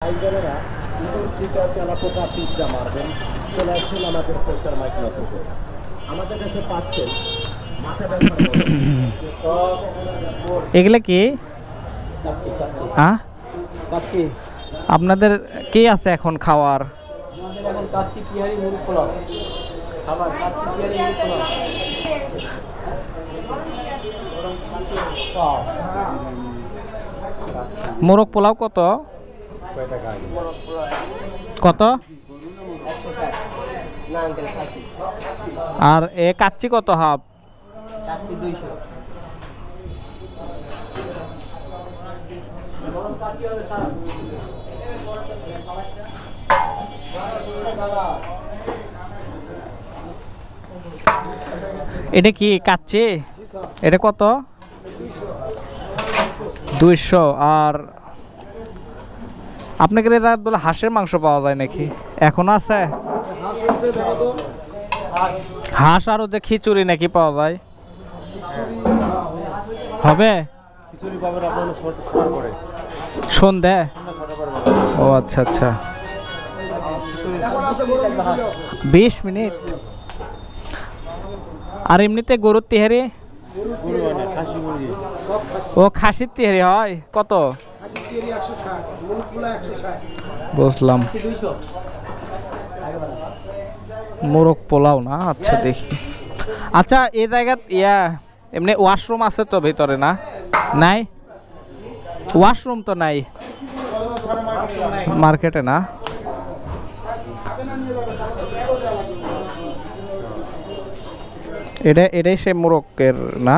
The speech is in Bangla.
ভাইজানেরা চিটা তেলাপোকা পিৎজা মারবেন চলে আসুন আমাদের প্রেসার মাইক নতুন করে আমাদের কাছে পাচ্ছেন মাথা ব্যথা এগুলা কি আপনাদের কি আছে এখন খাওয়ার? মোরগ পোলাও কত কত? আর এ কাচ্চি কত হাফ? এটা কি কাচ্চি? এটা কত? 200। আর আপনাকে বলে হাঁসের মাংস পাওয়া যায় নাকি? এখন আছে হাঁস আর ওদের খিচুড়ি নাকি পাওয়া যায়? হবে সন্ধে? ও আচ্ছা আচ্ছা, 20 মিনিট। আর এমনিতে গরুর তিহারি? ও খাসির তিহারি হয় কত? বুঝলাম, মোরগ পোলাও না। আচ্ছা দেখি। আচ্ছা এই জায়গাত এমনি ওয়াশরুম আছে তো ভিতরে? না নাই, ওয়াশরুম তো নাই মার্কেটে? না এটাই সে মোরগের না?